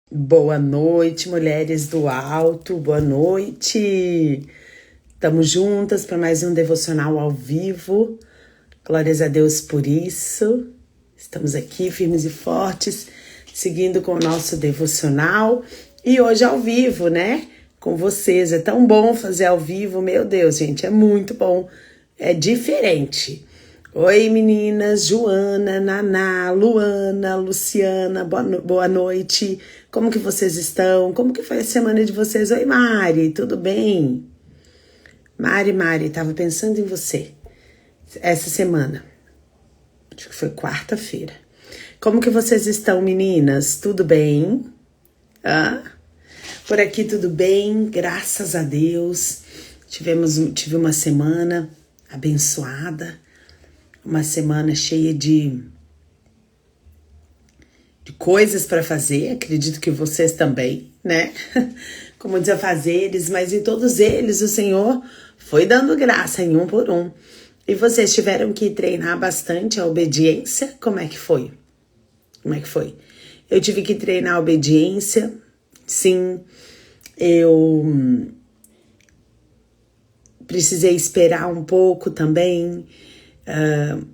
Boa noite, mulheres do alto, boa noite. Estamos juntas para mais um devocional ao vivo. Glórias a Deus por isso. Estamos aqui firmes e fortes, seguindo com o nosso devocional. E hoje ao vivo, né? Com vocês. É tão bom fazer ao vivo, meu Deus, gente, é muito bom. É diferente. Oi, meninas, Joana, Naná, Luana, Luciana, boa noite. Como que vocês estão? Como que foi a semana de vocês? Oi, Mari, tudo bem? Mari, tava pensando em você essa semana. Acho que foi quarta-feira. Como que vocês estão, meninas? Tudo bem? Por aqui tudo bem, graças a Deus. Tive uma semana abençoada. Uma semana cheia de coisas para fazer, acredito que vocês também, né? Como diz afazeres, mas em todos eles o Senhor foi dando graça em um por um. E vocês tiveram que treinar bastante a obediência? Como é que foi? Eu tive que treinar a obediência, sim. Eu precisei esperar um pouco também.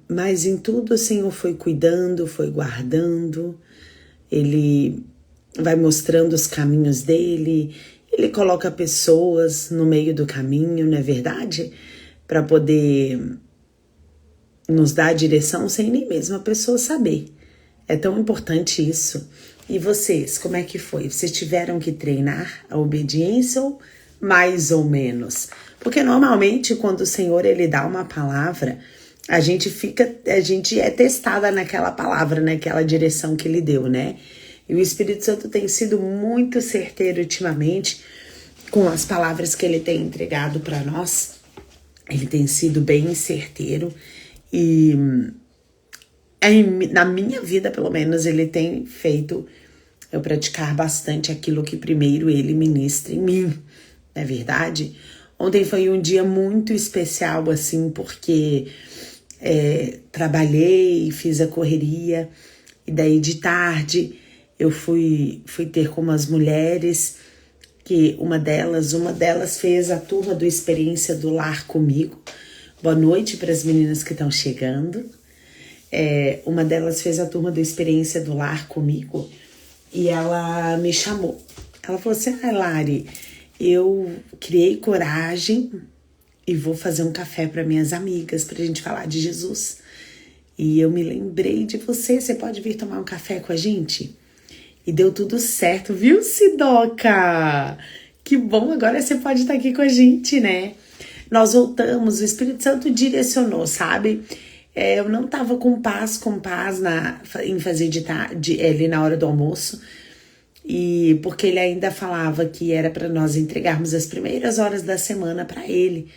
Mas em tudo o Senhor foi cuidando, foi guardando, Ele vai mostrando os caminhos dele, Ele coloca pessoas no meio do caminho, não é verdade? Para poder nos dar a direção sem nem mesmo a pessoa saber. É tão importante isso. E vocês, como é que foi? Vocês tiveram que treinar a obediência ou mais ou menos? Porque normalmente quando o Senhor ele dá uma palavra, a gente é testada naquela palavra, naquela direção que ele deu, né? E o Espírito Santo tem sido muito certeiro ultimamente com as palavras que ele tem entregado para nós. Ele tem sido bem certeiro e na minha vida, pelo menos, ele tem feito eu praticar bastante aquilo que primeiro ele ministra em mim, não é verdade? Ontem foi um dia muito especial, assim, porque trabalhei, fiz a correria, e daí de tarde eu fui ter com umas mulheres, que uma delas fez a turma do Experiência do Lar comigo. Boa noite para as meninas que estão chegando. Uma delas fez a turma do Experiência do Lar comigo e ela me chamou. Ela falou assim, Lari, eu criei coragem e vou fazer um café para minhas amigas, pra gente falar de Jesus. E eu me lembrei de você pode vir tomar um café com a gente? E deu tudo certo, viu, Sidoca? Que bom, agora você pode estar aqui com a gente, né? Nós voltamos, o Espírito Santo direcionou, sabe? Eu não tava com paz em fazer de tarde, ali na hora do almoço, e porque ele ainda falava que era para nós entregarmos as primeiras horas da semana para ele,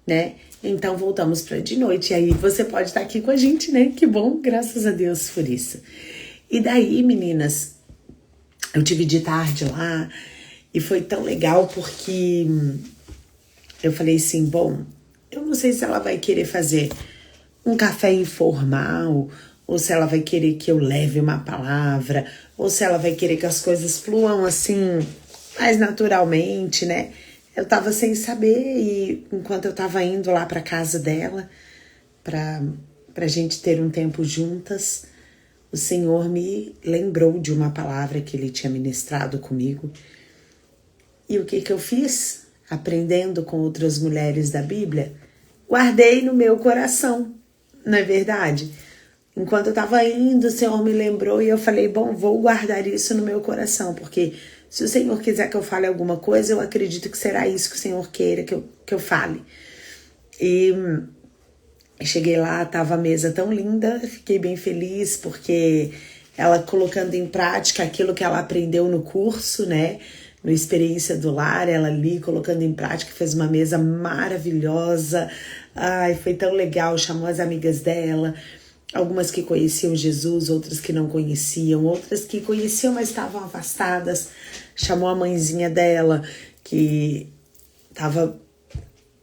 né? Então voltamos para de noite, e aí você pode estar aqui com a gente, né? Que bom, graças a Deus por isso. E daí, meninas, eu tive de tarde lá e foi tão legal porque eu falei assim, bom, eu não sei se ela vai querer fazer um café informal, ou se ela vai querer que eu leve uma palavra, ou se ela vai querer que as coisas fluam assim, mais naturalmente, né? Eu tava sem saber e enquanto eu tava indo lá pra casa dela, pra gente ter um tempo juntas, o Senhor me lembrou de uma palavra que ele tinha ministrado comigo. E o que eu fiz? Aprendendo com outras mulheres da Bíblia, guardei no meu coração, não é verdade? Enquanto eu tava indo, o Senhor me lembrou e eu falei, bom, vou guardar isso no meu coração, porque se o Senhor quiser que eu fale alguma coisa, eu acredito que será isso que o Senhor queira que eu fale. E cheguei lá, tava a mesa tão linda, fiquei bem feliz, porque ela colocando em prática aquilo que ela aprendeu no curso, né? No Experiência do Lar, ela ali colocando em prática, fez uma mesa maravilhosa. Ai, foi tão legal, chamou as amigas dela, algumas que conheciam Jesus, outras que não conheciam, outras que conheciam, mas estavam afastadas. Chamou a mãezinha dela, que estava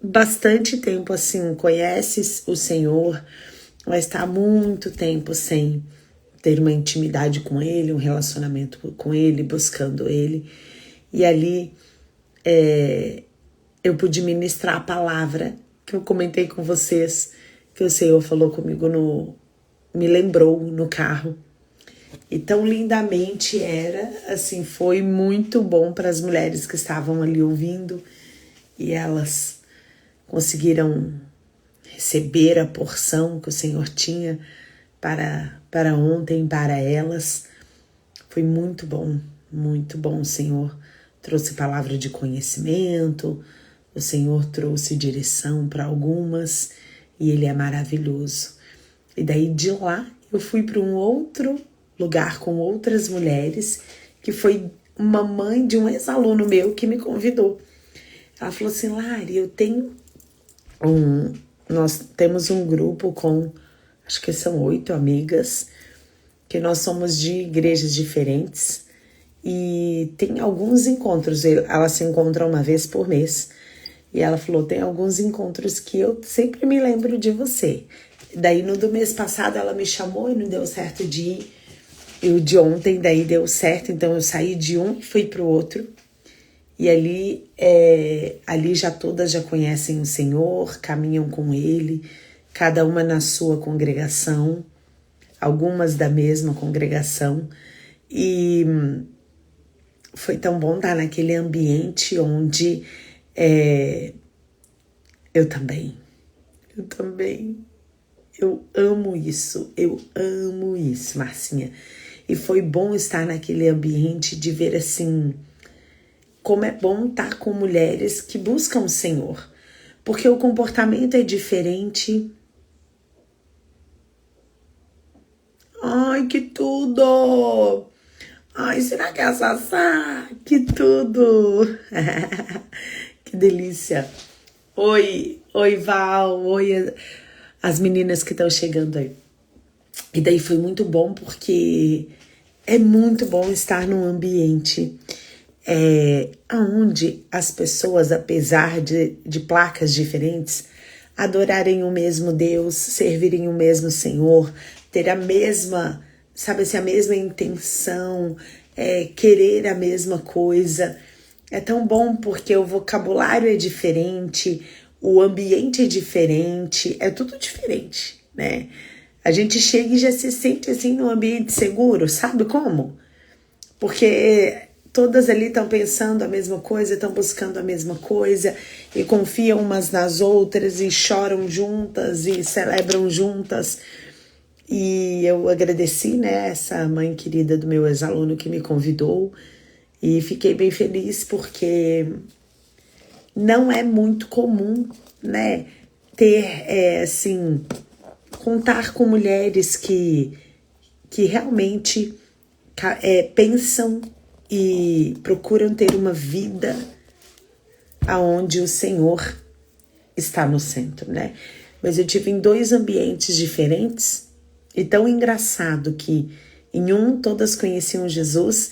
bastante tempo assim, conhece o Senhor, mas está há muito tempo sem ter uma intimidade com Ele, um relacionamento com Ele, buscando Ele. E ali eu pude ministrar a palavra que eu comentei com vocês, que o Senhor falou comigo, me lembrou no carro. E tão lindamente era, assim, foi muito bom para as mulheres que estavam ali ouvindo, e elas conseguiram receber a porção que o Senhor tinha para ontem, para elas. Foi muito bom, o Senhor trouxe palavra de conhecimento, o Senhor trouxe direção para algumas, e Ele é maravilhoso. E daí de lá eu fui para um outro lugar com outras mulheres, que foi uma mãe de um ex-aluno meu que me convidou. Ela falou assim: Lari, nós temos um grupo com, acho que são 8 amigas, que nós somos de igrejas diferentes, e tem alguns encontros, elas se encontram uma vez por mês, e ela falou, tem alguns encontros que eu sempre me lembro de você. Daí no do mês passado ela me chamou e não deu certo de ir, e o de ontem daí deu certo, então eu saí de um e fui pro outro. E ali já todas já conhecem o Senhor, caminham com Ele, cada uma na sua congregação, algumas da mesma congregação. E foi tão bom estar naquele ambiente onde eu também, eu amo isso, Marcinha. E foi bom estar naquele ambiente de ver assim, como é bom estar com mulheres que buscam o Senhor, porque o comportamento é diferente. Ai, que tudo! Ai, será que é a Sassá? Que tudo! Que delícia! Oi, Val, oi as meninas que estão chegando aí. E daí foi muito bom, porque é muito bom estar num ambiente onde as pessoas, apesar de placas diferentes, adorarem o mesmo Deus, servirem o mesmo Senhor, ter a mesma, sabe assim, a mesma intenção, querer a mesma coisa. É tão bom porque o vocabulário é diferente, o ambiente é diferente, é tudo diferente, né? A gente chega e já se sente assim num ambiente seguro, sabe como? Porque todas ali estão pensando a mesma coisa, estão buscando a mesma coisa, e confiam umas nas outras, e choram juntas, e celebram juntas. E eu agradeci, né, essa mãe querida do meu ex-aluno que me convidou, e fiquei bem feliz porque não é muito comum, né, ter, assim, contar com mulheres que realmente pensam e procuram ter uma vida aonde o Senhor está no centro, né? Mas eu tive em 2 ambientes diferentes, e tão engraçado que em um todas conheciam Jesus,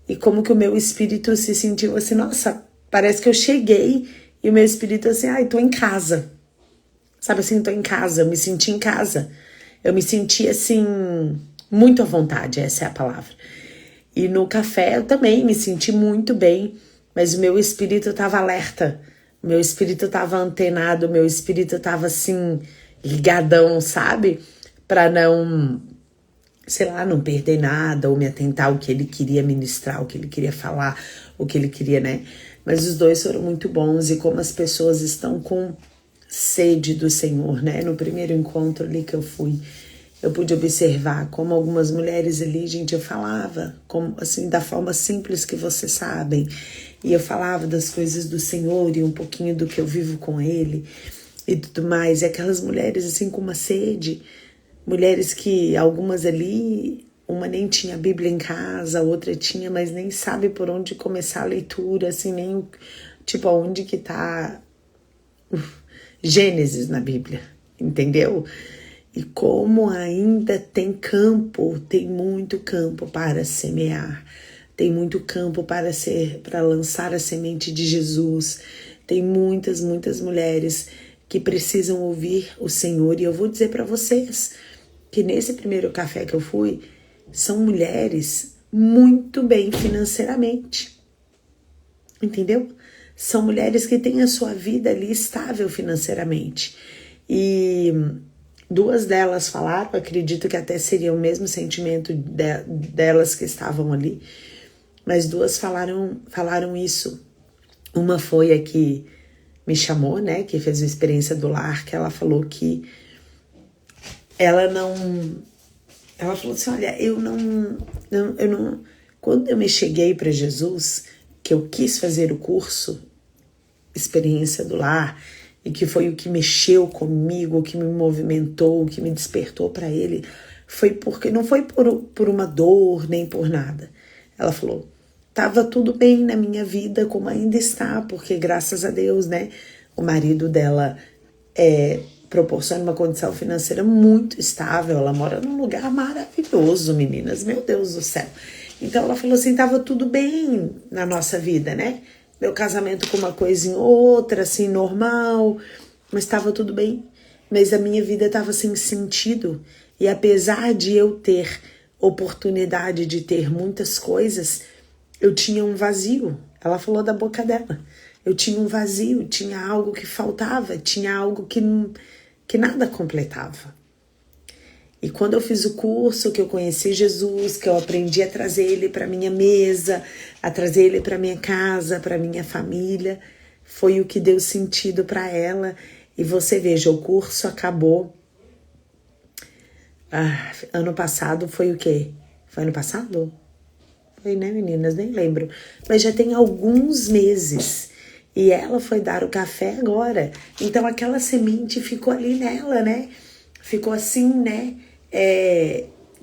e como que o meu espírito se sentiu assim, nossa, parece que eu cheguei, e o meu espírito assim, ai, tô em casa. Sabe assim, tô em casa, eu me senti em casa. Eu me senti assim, muito à vontade, essa é a palavra. E no café eu também me senti muito bem, mas o meu espírito estava alerta, o meu espírito estava antenado, o meu espírito estava assim, ligadão, sabe? Para não, sei lá, não perder nada ou me atentar ao que ele queria ministrar, o que ele queria falar, o que ele queria, né? Mas os 2 foram muito bons, e como as pessoas estão com sede do Senhor, né? No primeiro encontro ali que eu fui, eu pude observar como algumas mulheres ali, gente, eu falava, como, assim, da forma simples que vocês sabem, e eu falava das coisas do Senhor e um pouquinho do que eu vivo com Ele e tudo mais, e aquelas mulheres assim com uma sede, mulheres que algumas ali, uma nem tinha Bíblia em casa, a outra tinha, mas nem sabe por onde começar a leitura, assim, nem, tipo, aonde que tá Gênesis na Bíblia, entendeu? E como ainda tem campo, tem muito campo para semear, tem muito campo para lançar a semente de Jesus. Tem muitas mulheres que precisam ouvir o Senhor, e eu vou dizer para vocês que nesse primeiro café que eu fui, são mulheres muito bem financeiramente. Entendeu? São mulheres que têm a sua vida ali estável financeiramente. E duas delas falaram, acredito que até seria o mesmo sentimento delas que estavam ali, mas duas falaram isso. Uma foi a que me chamou, né, que fez a experiência do lar, que ela falou que ela falou assim, olha, eu não, quando eu me cheguei para Jesus, que eu quis fazer o curso Experiência do Lar, e que foi o que mexeu comigo, o que me movimentou, o que me despertou para ele, foi porque não foi por uma dor, nem por nada. Ela falou, tava tudo bem na minha vida, como ainda está, porque graças a Deus, né, o marido dela proporciona uma condição financeira muito estável, ela mora num lugar maravilhoso, meninas, meu Deus do céu. Então ela falou assim, tava tudo bem na nossa vida, né? Meu casamento com uma coisa em outra, assim, normal, mas estava tudo bem. Mas a minha vida estava sem sentido. E apesar de eu ter oportunidade de ter muitas coisas, eu tinha um vazio. Ela falou da boca dela. Eu tinha um vazio, tinha algo que faltava, tinha algo que nada completava. E quando eu fiz o curso, que eu conheci Jesus, que eu aprendi a trazer ele para minha mesa, a trazer ele para minha casa, para minha família, foi o que deu sentido para ela. E você veja, o curso acabou. Ano passado foi o quê? Foi ano passado? Foi, né, meninas? Nem lembro. Mas já tem alguns meses. E ela foi dar o café agora. Então aquela semente ficou ali nela, né? Ficou assim, né?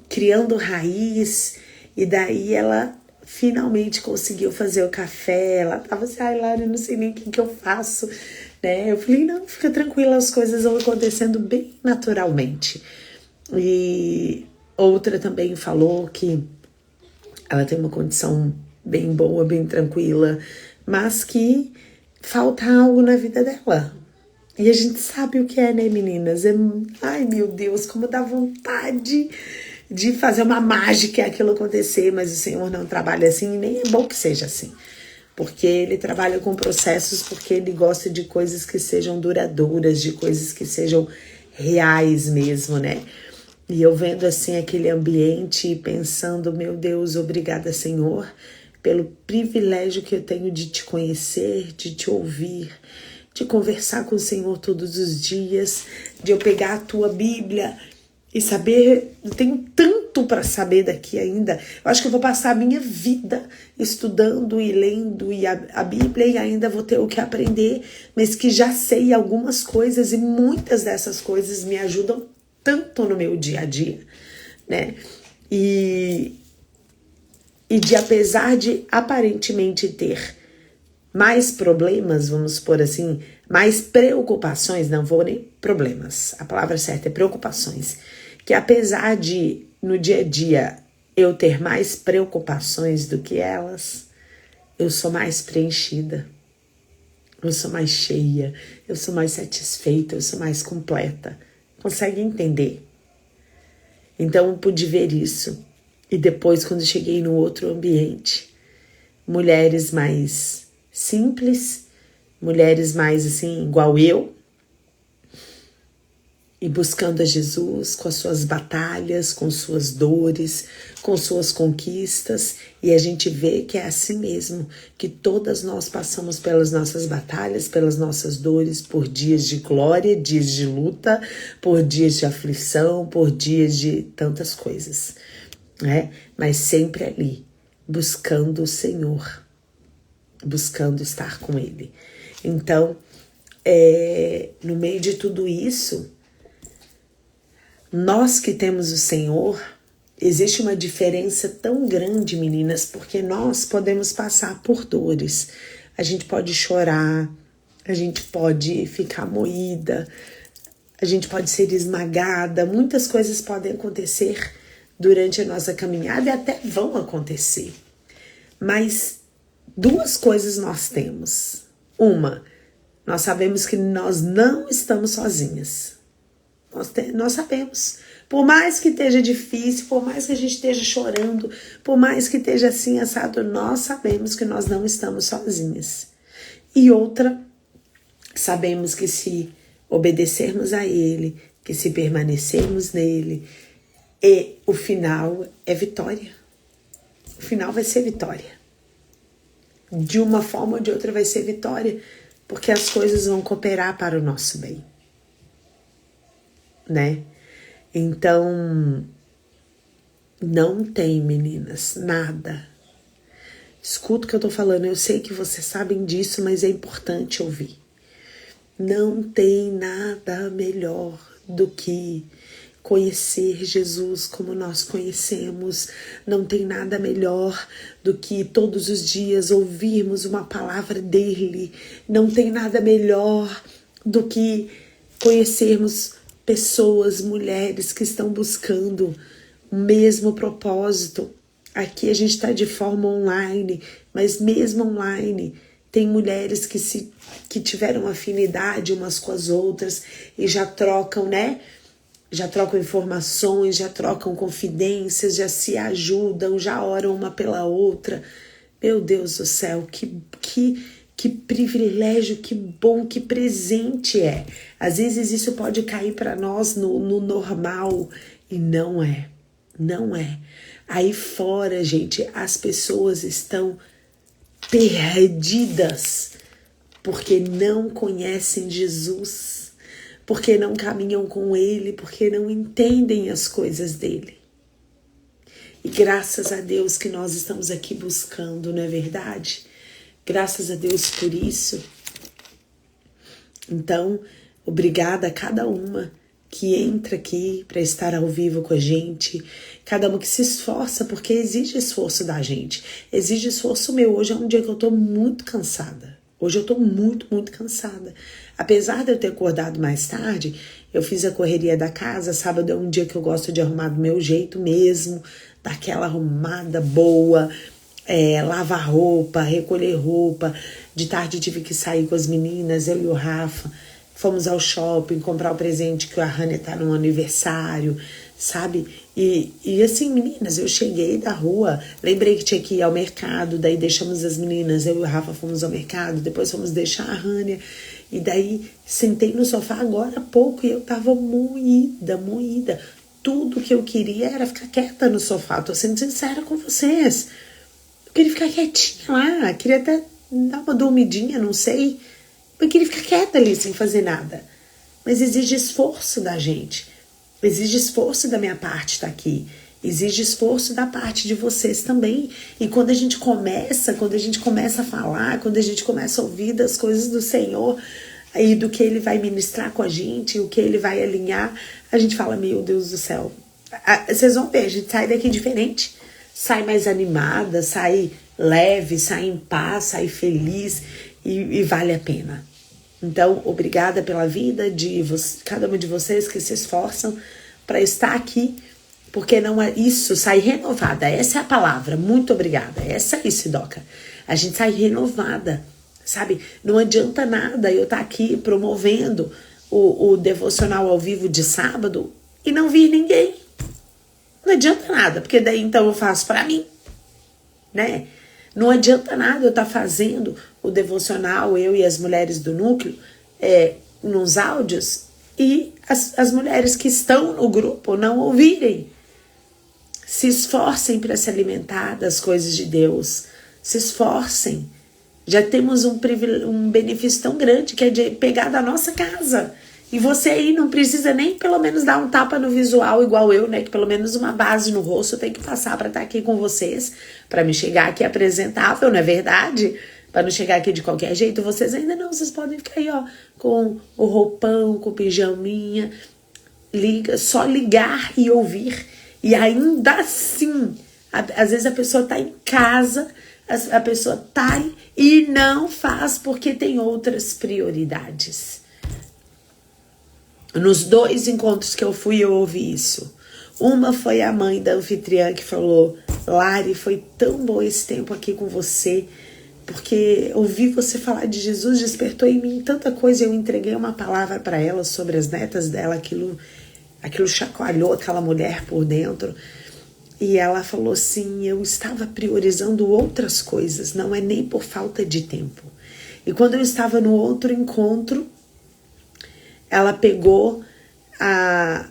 Criando raiz, e daí ela finalmente conseguiu fazer o café. Ela tava assim, ai, Lara, eu não sei nem o que eu faço, né? Eu falei, não, fica tranquila, as coisas vão acontecendo bem naturalmente. E outra também falou que ela tem uma condição bem boa, bem tranquila, mas que falta algo na vida dela. E a gente sabe o que é, né, meninas? Ai, meu Deus, como dá vontade de fazer uma mágica e aquilo acontecer, mas o Senhor não trabalha assim, e nem é bom que seja assim. Porque Ele trabalha com processos, porque Ele gosta de coisas que sejam duradouras, de coisas que sejam reais mesmo, né? E eu vendo assim aquele ambiente e pensando, meu Deus, obrigada, Senhor, pelo privilégio que eu tenho de te conhecer, de te ouvir, de conversar com o Senhor todos os dias, de eu pegar a tua Bíblia e saber, eu tenho tanto para saber daqui ainda. Eu acho que eu vou passar a minha vida estudando e lendo a Bíblia e ainda vou ter o que aprender, mas que já sei algumas coisas e muitas dessas coisas me ajudam tanto no meu dia a dia, né? E de apesar de aparentemente ter mais problemas, vamos por assim, mais preocupações, não vou nem problemas, a palavra certa é preocupações, que apesar de no dia a dia eu ter mais preocupações do que elas, eu sou mais preenchida, eu sou mais cheia, eu sou mais satisfeita, eu sou mais completa. Consegue entender? Então eu pude ver isso. E depois, quando cheguei no outro ambiente, mulheres mais simples, mulheres mais assim, igual eu, e buscando a Jesus com as suas batalhas, com suas dores, com suas conquistas, e a gente vê que é assim mesmo, que todas nós passamos pelas nossas batalhas, pelas nossas dores, por dias de glória, dias de luta, por dias de aflição, por dias de tantas coisas, né? Mas sempre ali, buscando o Senhor, buscando estar com Ele. Então, no meio de tudo isso, nós que temos o Senhor, existe uma diferença tão grande, meninas, porque nós podemos passar por dores. A gente pode chorar, a gente pode ficar moída, a gente pode ser esmagada, muitas coisas podem acontecer durante a nossa caminhada e até vão acontecer. Mas duas coisas nós temos. Uma, nós sabemos que nós não estamos sozinhas. Nós sabemos, Por mais que esteja difícil, por mais que a gente esteja chorando, por mais que esteja assim assado, nós sabemos que nós não estamos sozinhas. E outra, sabemos que se obedecermos a Ele, que se permanecermos nele, o final é vitória. O final vai ser vitória. De uma forma ou de outra vai ser vitória, porque as coisas vão cooperar para o nosso bem, né? Então, não tem, meninas, nada. Escuta o que eu tô falando, eu sei que vocês sabem disso, mas é importante ouvir. Não tem nada melhor do que conhecer Jesus como nós conhecemos. Não tem nada melhor do que todos os dias ouvirmos uma palavra dele. Não tem nada melhor do que conhecermos pessoas, mulheres que estão buscando o mesmo propósito. Aqui a gente está de forma online, mas mesmo online tem mulheres que tiveram afinidade umas com as outras e já trocam, né? Já trocam informações, já trocam confidências, já se ajudam, já oram uma pela outra. Meu Deus do céu, que privilégio, que bom, que presente é. Às vezes isso pode cair para nós no normal e não é, não é. Aí fora, gente, as pessoas estão perdidas porque não conhecem Jesus, porque não caminham com Ele, porque não entendem as coisas dele. E graças a Deus que nós estamos aqui buscando, não é verdade? Graças a Deus por isso. Então, obrigada a cada uma que entra aqui para estar ao vivo com a gente, cada uma que se esforça, porque exige esforço da gente, exige esforço meu. Hoje é um dia que eu tô muito cansada. Hoje eu tô muito, muito cansada. Apesar de eu ter acordado mais tarde, eu fiz a correria da casa. Sábado é um dia que eu gosto de arrumar do meu jeito mesmo, daquela arrumada boa, lavar roupa, recolher roupa. De tarde eu tive que sair com as meninas, eu e o Rafa. Fomos ao shopping comprar o presente que a Hannah tá no aniversário, sabe? E assim, meninas, eu cheguei da rua, lembrei que tinha que ir ao mercado, daí deixamos as meninas, eu e o Rafa fomos ao mercado, depois fomos deixar a Hannah, e daí sentei no sofá agora há pouco e eu tava moída. Tudo que eu queria era ficar quieta no sofá, tô sendo sincera com vocês. Eu queria ficar quietinha lá, queria até dar uma dormidinha, não sei. Eu queria ficar quieta ali sem fazer nada. Mas exige esforço da gente. Exige esforço da minha parte estar aqui. Exige esforço da parte de vocês também. E quando a gente começa a falar, quando a gente começa a ouvir das coisas do Senhor e do que Ele vai ministrar com a gente, o que Ele vai alinhar, a gente fala, meu Deus do céu. Vocês vão ver, a gente sai daqui diferente. Sai mais animada, sai leve, sai em paz, sai feliz e vale a pena. Então, obrigada pela vida de cada uma de vocês que se esforçam para estar aqui, porque não é isso, sai renovada, essa é a palavra, muito obrigada, essa é isso, Doca. A gente sai renovada, sabe? Não adianta nada eu estar aqui promovendo o devocional ao vivo de sábado e não vir ninguém. Não adianta nada, porque daí então eu faço para mim, né? Não adianta nada eu estar fazendo o devocional, eu e as mulheres do núcleo, nos áudios, e as mulheres que estão no grupo não ouvirem. Se esforcem para se alimentar das coisas de Deus. Se esforcem. Já temos um benefício tão grande que é de pegar da nossa casa. E você aí não precisa nem pelo menos dar um tapa no visual igual eu, né? Que pelo menos uma base no rosto eu tenho que passar para estar aqui com vocês, para me chegar aqui apresentável, não é verdade? Para não chegar aqui de qualquer jeito. Vocês ainda não, vocês podem ficar aí, ó, com o roupão, com o pijaminha. Só ligar e ouvir. E ainda assim, às vezes a pessoa tá em casa, a pessoa tá e não faz porque tem outras prioridades. Nos 2 encontros que eu fui, eu ouvi isso. Uma foi a mãe da anfitriã que falou, Lari, foi tão bom esse tempo aqui com você, porque ouvir você falar de Jesus despertou em mim tanta coisa. Eu entreguei uma palavra para ela sobre as netas dela, aquilo Aquilo chacoalhou aquela mulher por dentro. E ela falou assim, eu estava priorizando outras coisas, não é nem por falta de tempo. E quando eu estava no outro encontro, ela pegou a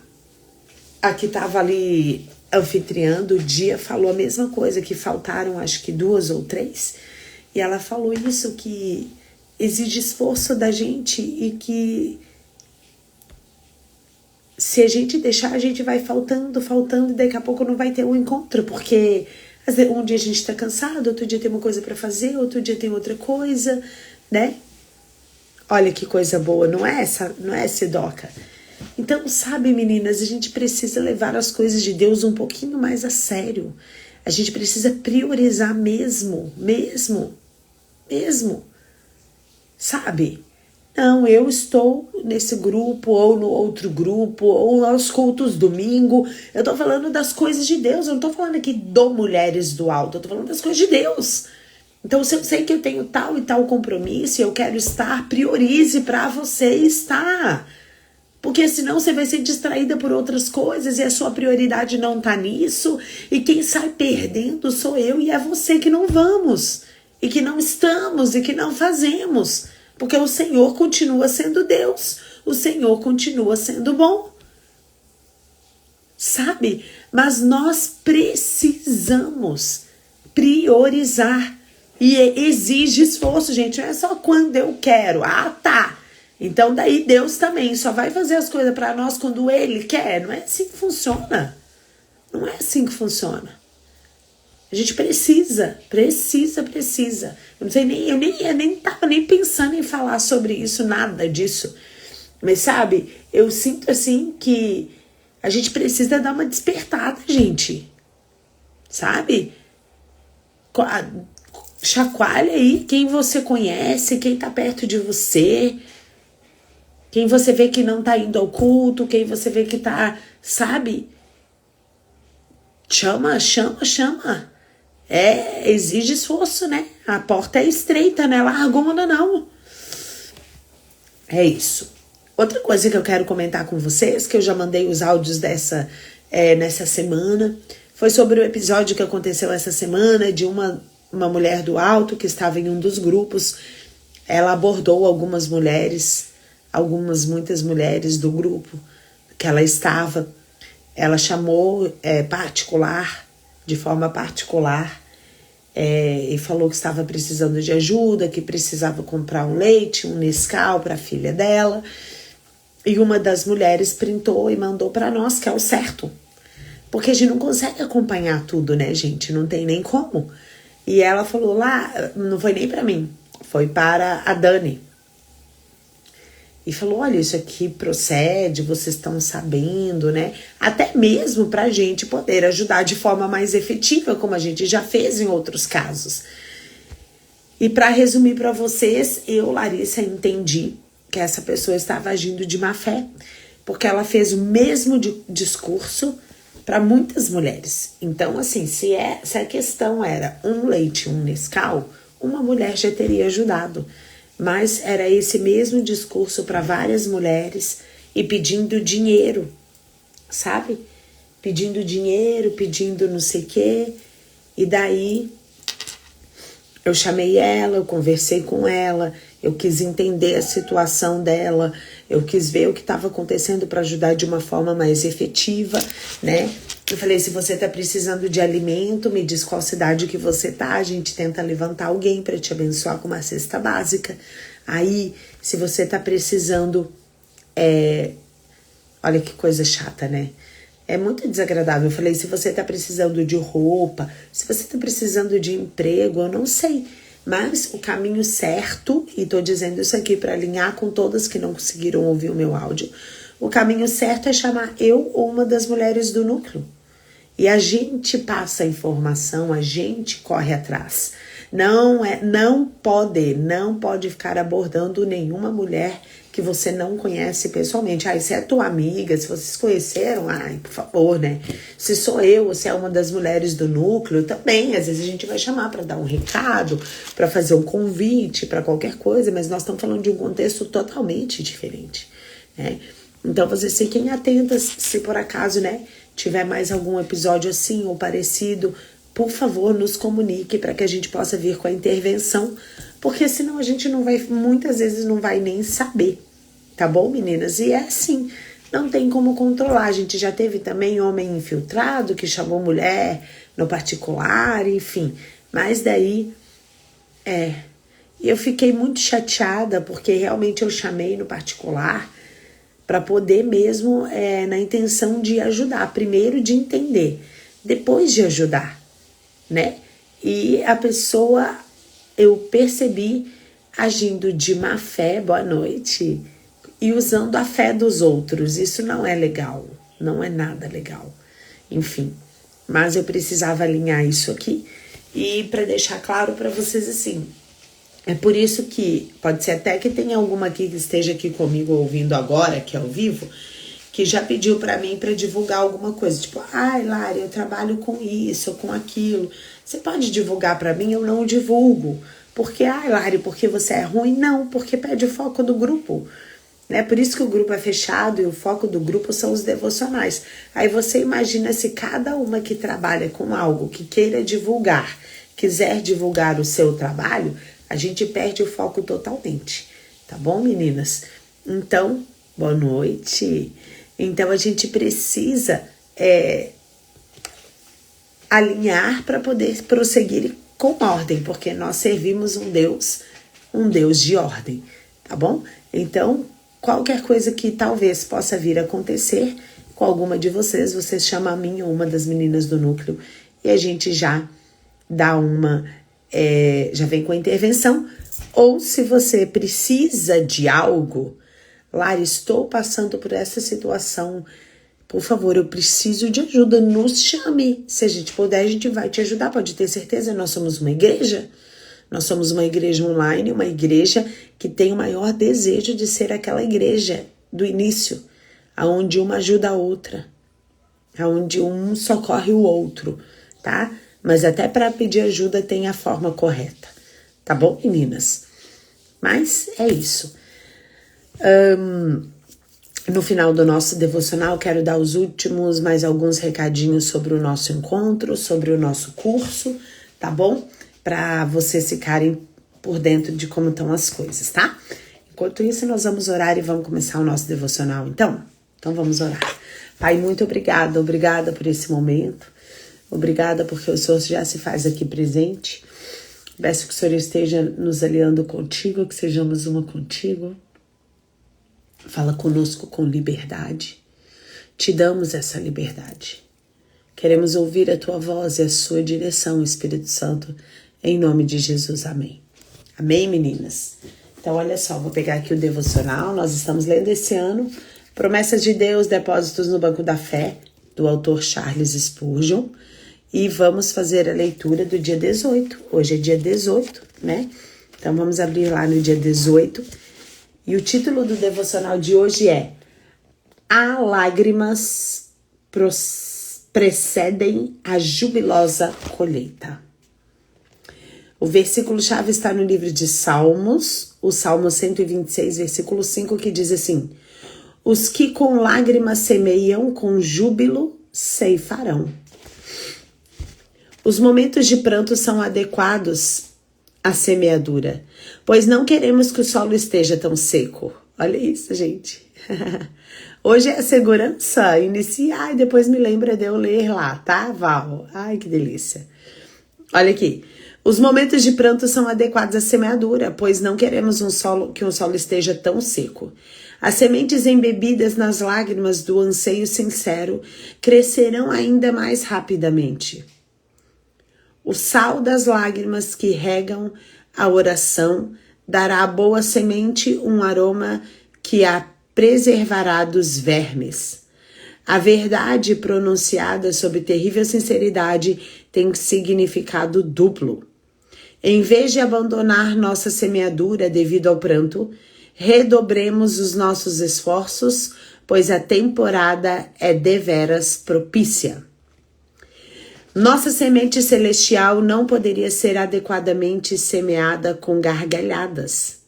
que estava ali anfitriando o dia, falou a mesma coisa, que faltaram acho que 2 ou 3. E ela falou isso, que exige esforço da gente e que se a gente deixar, a gente vai faltando, e daqui a pouco não vai ter um encontro, porque um dia a gente tá cansado, outro dia tem uma coisa para fazer, outro dia tem outra coisa, né? Olha que coisa boa, não é essa doca. Então, sabe, meninas, a gente precisa levar as coisas de Deus um pouquinho mais a sério. A gente precisa priorizar mesmo. Sabe? Não, eu estou nesse grupo, ou no outro grupo, ou aos cultos domingo. Eu tô falando das coisas de Deus. Eu não tô falando aqui do Mulheres do Alto. Eu tô falando das coisas de Deus. Então, se eu sei que eu tenho tal e tal compromisso e eu quero estar, priorize para você estar. Porque senão você vai ser distraída por outras coisas e a sua prioridade não tá nisso. E quem sai perdendo sou eu e é você que não vamos. E que não estamos e que não fazemos. Porque o Senhor continua sendo Deus. O Senhor continua sendo bom. Sabe? Mas nós precisamos priorizar. E exige esforço, gente. Não é só quando eu quero. Ah, tá. Então daí Deus também só vai fazer as coisas para nós quando Ele quer. Não é assim que funciona. Não é assim que funciona. A gente precisa. Eu não sei eu nem tava nem pensando em falar sobre isso, nada disso. Mas sabe, eu sinto assim que a gente precisa dar uma despertada, gente. Sabe? Chacoalha aí quem você conhece, quem tá perto de você, quem você vê que não tá indo ao culto, quem você vê que tá, sabe? Chama. Exige esforço, né? A porta é estreita, né? Largona não. É isso. Outra coisa que eu quero comentar com vocês, que eu já mandei os áudios nessa semana, foi sobre o episódio que aconteceu essa semana de uma mulher do alto que estava em um dos grupos. Ela abordou algumas mulheres, muitas mulheres do grupo que ela estava. Ela chamou de forma particular, e falou que estava precisando de ajuda, que precisava comprar um leite, um Nescau para a filha dela. E uma das mulheres printou e mandou para nós, que é o certo. Porque a gente não consegue acompanhar tudo, né, gente? Não tem nem como. E ela falou lá, não foi nem para mim, foi para a Dani. E falou, olha, isso aqui procede, vocês estão sabendo, né? Até mesmo pra gente poder ajudar de forma mais efetiva, como a gente já fez em outros casos. E para resumir para vocês, eu, Larissa, entendi que essa pessoa estava agindo de má fé, porque ela fez o mesmo discurso para muitas mulheres. Então, assim, se a questão era um leite, um Nescau, uma mulher já teria ajudado. Mas era esse mesmo discurso para várias mulheres e pedindo dinheiro, sabe? Pedindo dinheiro, pedindo não sei o quê. E daí eu chamei ela, eu conversei com ela, eu quis entender a situação dela, eu quis ver o que estava acontecendo para ajudar de uma forma mais efetiva, né? Eu falei, se você tá precisando de alimento, me diz qual cidade que você tá, a gente tenta levantar alguém para te abençoar com uma cesta básica. Aí, se você tá precisando, olha que coisa chata, né? É muito desagradável. Eu falei, se você tá precisando de roupa, se você tá precisando de emprego, eu não sei. Mas o caminho certo, e tô dizendo isso aqui para alinhar com todas que não conseguiram ouvir o meu áudio, o caminho certo é chamar eu ou uma das mulheres do núcleo. E a gente passa a informação, a gente corre atrás. Não pode ficar abordando nenhuma mulher que você não conhece pessoalmente. Se é tua amiga, se vocês conheceram, por favor, né? Se sou eu ou se é uma das mulheres do núcleo, também. Às vezes a gente vai chamar para dar um recado, para fazer um convite, para qualquer coisa, mas nós estamos falando de um contexto totalmente diferente, né? Então, vocês fiquem atentas, se por acaso, né, tiver mais algum episódio assim ou parecido, por favor, nos comunique para que a gente possa vir com a intervenção, porque senão a gente não vai, muitas vezes não vai nem saber, tá bom, meninas? E é assim, não tem como controlar. A gente já teve também homem infiltrado que chamou mulher no particular, enfim. Mas daí, eu fiquei muito chateada porque realmente eu chamei no particular para poder mesmo, na intenção de ajudar. Primeiro de entender, depois de ajudar, né? E a pessoa, eu percebi, agindo de má fé, boa noite, e usando a fé dos outros. Isso não é legal, não é nada legal. Enfim, mas eu precisava alinhar isso aqui e para deixar claro para vocês assim, é por isso que pode ser até que tenha alguma aqui que esteja aqui comigo ouvindo agora, que é ao vivo, que já pediu para mim para divulgar alguma coisa, tipo, ai, Lari, eu trabalho com isso, com aquilo. Você pode divulgar para mim? Eu não divulgo. Porque, ai, Lari, porque você é ruim? Não, porque perde o foco do grupo. Né? Por isso que o grupo é fechado e o foco do grupo são os devocionais. Aí você imagina se cada uma que trabalha com algo que queira divulgar, quiser divulgar o seu trabalho, a gente perde o foco totalmente. Tá bom, meninas? Então, boa noite. Então, a gente precisa alinhar para poder prosseguir com ordem, porque nós servimos um Deus de ordem, tá bom? Então, qualquer coisa que talvez possa vir a acontecer com alguma de vocês, vocês chamam a mim ou uma das meninas do núcleo e a gente já dá já vem com a intervenção. Ou se você precisa de algo, Lari, estou passando por essa situação, por favor, eu preciso de ajuda, nos chame. Se a gente puder, a gente vai te ajudar, pode ter certeza. Nós somos uma igreja online, uma igreja que tem o maior desejo de ser aquela igreja do início, onde uma ajuda a outra, onde um socorre o outro, tá? Mas até para pedir ajuda tem a forma correta, tá bom, meninas? Mas é isso. No final do nosso devocional, quero dar os últimos, mais alguns recadinhos sobre o nosso encontro, sobre o nosso curso, tá bom? Para vocês ficarem por dentro de como estão as coisas, tá? Enquanto isso, nós vamos orar e vamos começar o nosso devocional, então? Então vamos orar. Pai, muito obrigada por esse momento. Obrigada porque o Senhor já se faz aqui presente. Peço que o Senhor esteja nos aliando contigo, que sejamos uma contigo. Fala conosco com liberdade. Te damos essa liberdade. Queremos ouvir a tua voz e a sua direção, Espírito Santo, em nome de Jesus. Amém. Amém, meninas? Então, olha só, vou pegar aqui o devocional. Nós estamos lendo esse ano Promessas de Deus, Depósitos no Banco da Fé, do autor Charles Spurgeon. E vamos fazer a leitura do dia 18. Hoje é dia 18, né? Então, vamos abrir lá no dia 18. E o título do devocional de hoje é Há lágrimas precedem a jubilosa colheita. O versículo-chave está no livro de Salmos, o Salmo 126, versículo 5, que diz assim: Os que com lágrimas semeiam, com júbilo ceifarão. Os momentos de pranto são adequados à semeadura, pois não queremos que o solo esteja tão seco. Olha isso, gente. Hoje é a segurança iniciar e depois me lembra de eu ler lá, tá, Val? Ai, que delícia. Olha aqui. Os momentos de pranto são adequados à semeadura, pois não queremos que um solo esteja tão seco. As sementes embebidas nas lágrimas do anseio sincero crescerão ainda mais rapidamente. O sal das lágrimas que regam a oração dará à boa semente um aroma que a preservará dos vermes. A verdade pronunciada sob terrível sinceridade tem significado duplo. Em vez de abandonar nossa semeadura devido ao pranto, redobremos os nossos esforços, pois a temporada é deveras propícia. Nossa semente celestial não poderia ser adequadamente semeada com gargalhadas.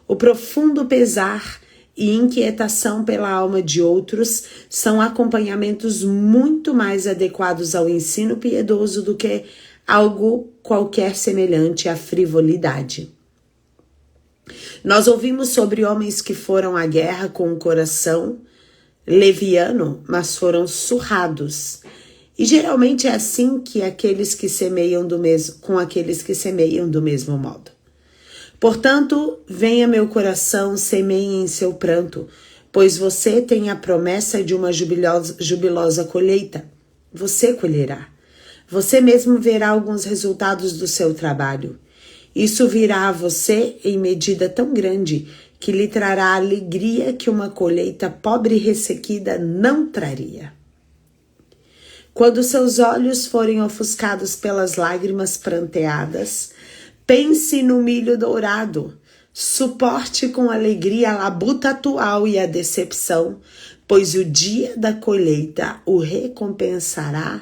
O profundo pesar e inquietação pela alma de outros são acompanhamentos muito mais adequados ao ensino piedoso do que algo qualquer semelhante à frivolidade. Nós ouvimos sobre homens que foram à guerra com o coração leviano, mas foram surrados. E geralmente é assim que aqueles que semeiam com aqueles que semeiam do mesmo modo. Portanto, venha meu coração, semeie em seu pranto, pois você tem a promessa de uma jubilosa colheita. Você colherá. Você mesmo verá alguns resultados do seu trabalho. Isso virá a você em medida tão grande que lhe trará a alegria que uma colheita pobre e ressequida não traria. Quando seus olhos forem ofuscados pelas lágrimas pranteadas, pense no milho dourado, suporte com alegria a labuta atual e a decepção, pois o dia da colheita o recompensará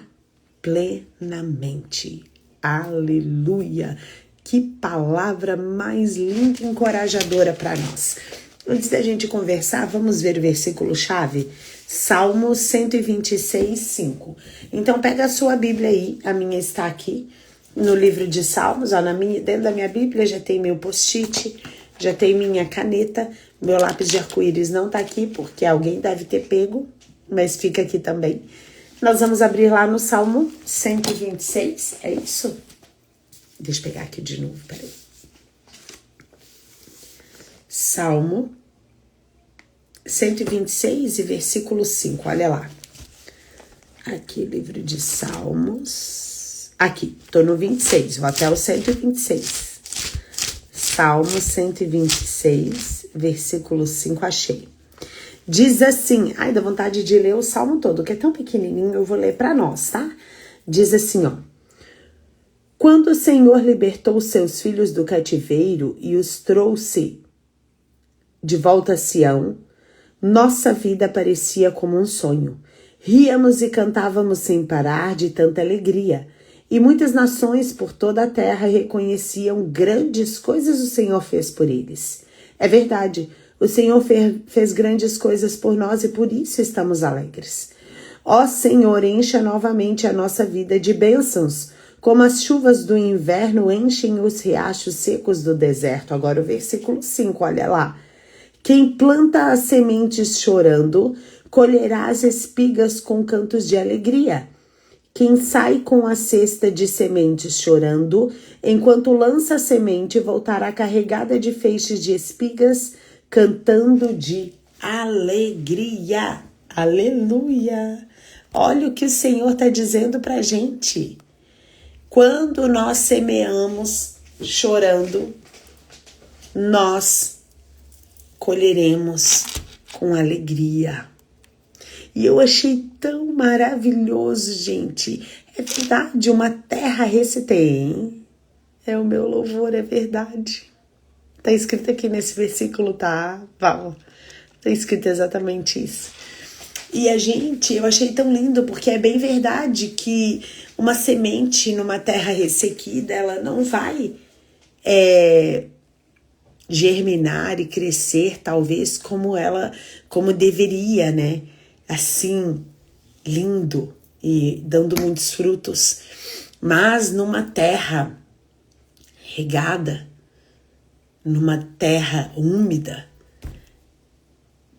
plenamente. Aleluia! Que palavra mais linda e encorajadora para nós. Antes da gente conversar, vamos ver o versículo-chave? Salmo 126, 5. Então pega a sua Bíblia aí, a minha está aqui, no livro de Salmos, ó, dentro da minha Bíblia já tem meu post-it, já tem minha caneta, meu lápis de arco-íris não tá aqui porque alguém deve ter pego, mas fica aqui também. Nós vamos abrir lá no Salmo 126, é isso? Deixa eu pegar aqui de novo, peraí. Salmo 126 e versículo 5, olha lá. Aqui, livro de Salmos. Aqui, tô no 26, vou até o 126. Salmo 126, versículo 5, achei. Diz assim, ai, dá vontade de ler o Salmo todo, que é tão pequenininho, eu vou ler para nós, tá? Diz assim, ó. Quando o Senhor libertou seus filhos do cativeiro e os trouxe de volta a Sião, nossa vida parecia como um sonho. Ríamos e cantávamos sem parar de tanta alegria. E muitas nações por toda a terra reconheciam grandes coisas o Senhor fez por eles. É verdade, o Senhor fez grandes coisas por nós e por isso estamos alegres. Ó Senhor, encha novamente a nossa vida de bênçãos, como as chuvas do inverno enchem os riachos secos do deserto. Agora o versículo 5, olha lá. Quem planta as sementes chorando, colherá as espigas com cantos de alegria. Quem sai com a cesta de sementes chorando, enquanto lança a semente, voltará carregada de feixes de espigas, cantando de alegria. Aleluia! Olha o que o Senhor está dizendo para a gente. Quando nós semeamos chorando, nós colheremos com alegria. E eu achei tão maravilhoso, gente. É verdade, uma terra recém. É o meu louvor, é verdade. Tá escrito aqui nesse versículo, tá? Val. Tá escrito exatamente isso. E eu achei tão lindo, porque é bem verdade que uma semente numa terra ressequida, ela não vai germinar e crescer, talvez, como deveria, né? Assim, lindo e dando muitos frutos. Mas numa terra regada, numa terra úmida,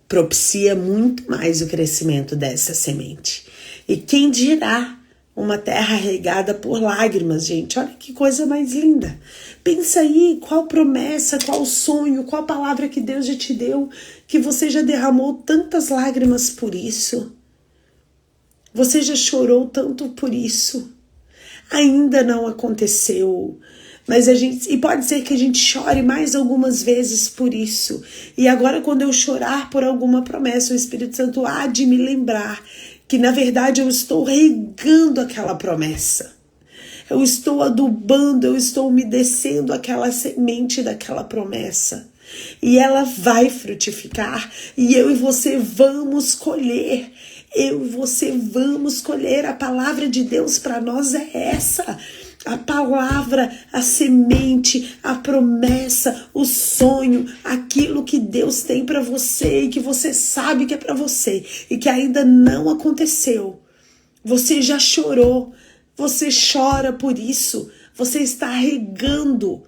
propicia muito mais o crescimento dessa semente. E quem dirá uma terra regada por lágrimas, gente? Olha que coisa mais linda. Pensa aí, qual promessa, qual sonho, qual palavra que Deus já te deu, que você já derramou tantas lágrimas por isso. Você já chorou tanto por isso. Ainda não aconteceu. Mas e pode ser que a gente chore mais algumas vezes por isso. E agora, quando eu chorar por alguma promessa, o Espírito Santo há de me lembrar que, na verdade, eu estou regando aquela promessa. Eu estou adubando, eu estou umedecendo aquela semente daquela promessa. E ela vai frutificar. E eu e você vamos colher. Eu e você vamos colher. A palavra de Deus para nós é essa. A palavra, a semente, a promessa, o sonho, aquilo que Deus tem para você e que você sabe que é para você e que ainda não aconteceu. Você já chorou, você chora por isso, você está regando.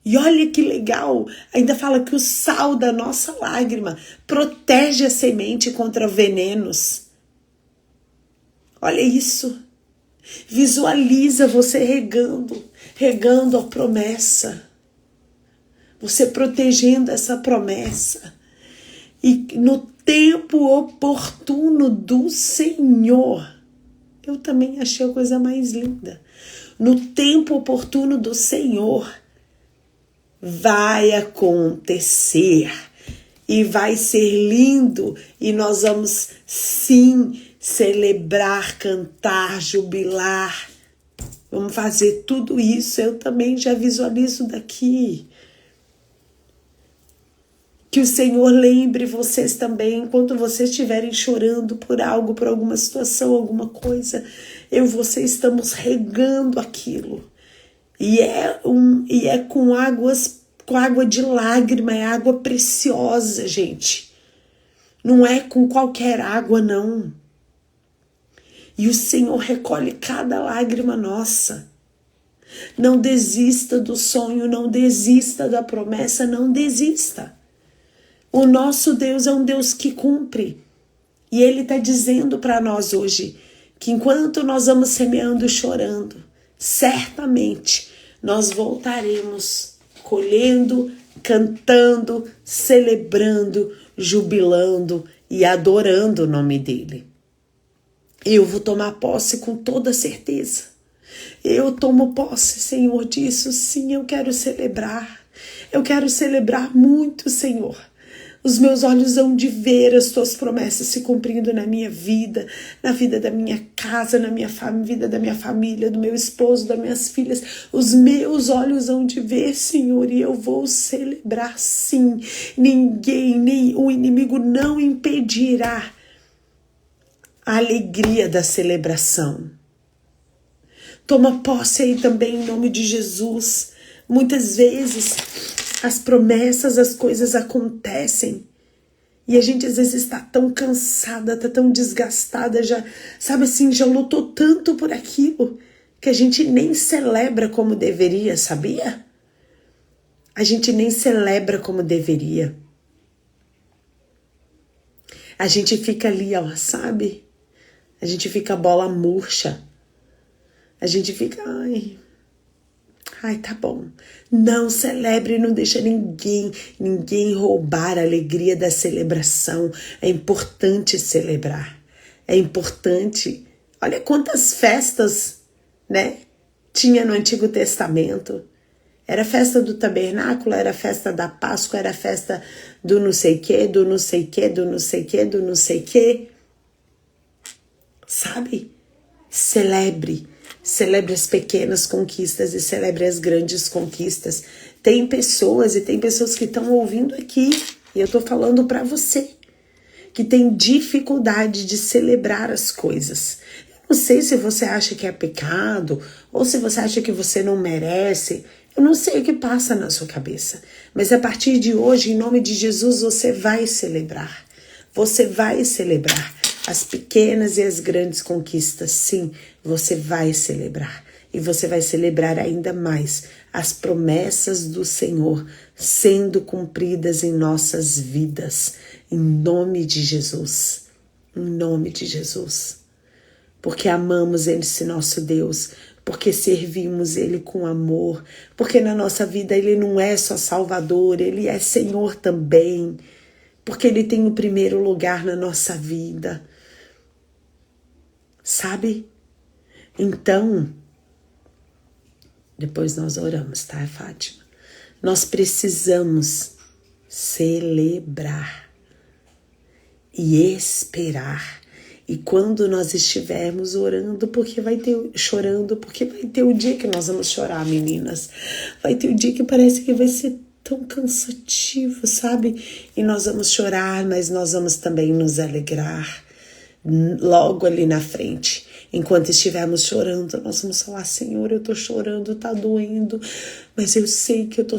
E olha que legal, ainda fala que o sal da nossa lágrima protege a semente contra venenos. Olha isso. Visualiza você regando a promessa. Você protegendo essa promessa. E no tempo oportuno do Senhor, eu também achei a coisa mais linda. No tempo oportuno do Senhor, vai acontecer. E vai ser lindo. E nós vamos sim celebrar, cantar, jubilar. Vamos fazer tudo isso. Eu também já visualizo daqui. Que o Senhor lembre vocês também, enquanto vocês estiverem chorando por algo, por alguma situação, alguma coisa, eu e você estamos regando aquilo. E é com água de lágrima, é água preciosa, gente. Não é com qualquer água, não. E o Senhor recolhe cada lágrima nossa. Não desista do sonho, não desista da promessa, não desista. O nosso Deus é um Deus que cumpre. E Ele está dizendo para nós hoje que enquanto nós vamos semeando e chorando, certamente nós voltaremos colhendo, cantando, celebrando, jubilando e adorando o nome dEle. Eu vou tomar posse com toda certeza. Eu tomo posse, Senhor, disso. Sim, eu quero celebrar. Eu quero celebrar muito, Senhor. Os meus olhos hão de ver as tuas promessas se cumprindo na minha vida, na vida da minha casa, na minha vida da minha família, do meu esposo, das minhas filhas. Os meus olhos hão de ver, Senhor, e eu vou celebrar sim. Ninguém, nem o inimigo não impedirá a alegria da celebração. Toma posse aí também em nome de Jesus. Muitas vezes as promessas, as coisas acontecem e a gente às vezes está tão cansada, está tão desgastada, já, sabe assim, já lutou tanto por aquilo que a gente nem celebra como deveria, sabia? A gente nem celebra como deveria. A gente fica ali, ó, sabe? A gente fica bola murcha. A gente fica, ai, tá bom. Não celebre, não deixa ninguém roubar a alegria da celebração. É importante celebrar. É importante. Olha quantas festas, né, tinha no Antigo Testamento. Era a festa do tabernáculo, era a festa da Páscoa, era a festa do não sei quê, do não sei quê, do não sei quê, do não sei quê. Sabe? Celebre as pequenas conquistas e celebre as grandes conquistas. Tem pessoas que estão ouvindo aqui, e eu tô falando para você, que tem dificuldade de celebrar as coisas. Eu não sei se você acha que é pecado, ou se você acha que você não merece. Eu não sei o que passa na sua cabeça, mas a partir de hoje, em nome de Jesus, você vai celebrar. Você vai celebrar as pequenas e as grandes conquistas. Sim, você vai celebrar. E você vai celebrar ainda mais as promessas do Senhor sendo cumpridas em nossas vidas. Em nome de Jesus. Em nome de Jesus. Porque amamos esse nosso Deus. Porque servimos Ele com amor. Porque na nossa vida Ele não é só Salvador, Ele é Senhor também. Porque Ele tem o primeiro lugar na nossa vida. Sabe? Então, depois nós oramos, tá, Fátima? Nós precisamos celebrar e esperar. E quando nós estivermos orando, chorando, porque vai ter o dia que nós vamos chorar, meninas. Vai ter o dia que parece que vai ser tão cansativo, sabe? E nós vamos chorar, mas nós vamos também nos alegrar logo ali na frente. Enquanto estivermos chorando, nós vamos falar: Senhor, eu tô chorando, tá doendo, mas eu sei que eu tô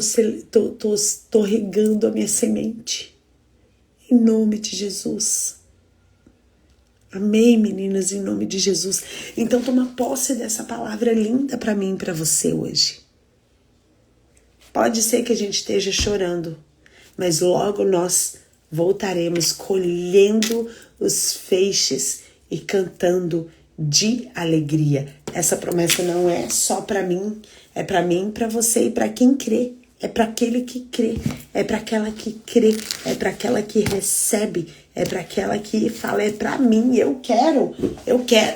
regando a minha semente. Em nome de Jesus. Amém, meninas, em nome de Jesus. Então toma posse dessa palavra linda para mim e para você hoje. Pode ser que a gente esteja chorando, mas logo nós voltaremos colhendo os feixes e cantando de alegria. Essa promessa não é só para mim, é para mim, para você e para quem crê. É para aquele que crê, é para aquela que crê, é para aquela que recebe, é para aquela que fala: é para mim, eu quero,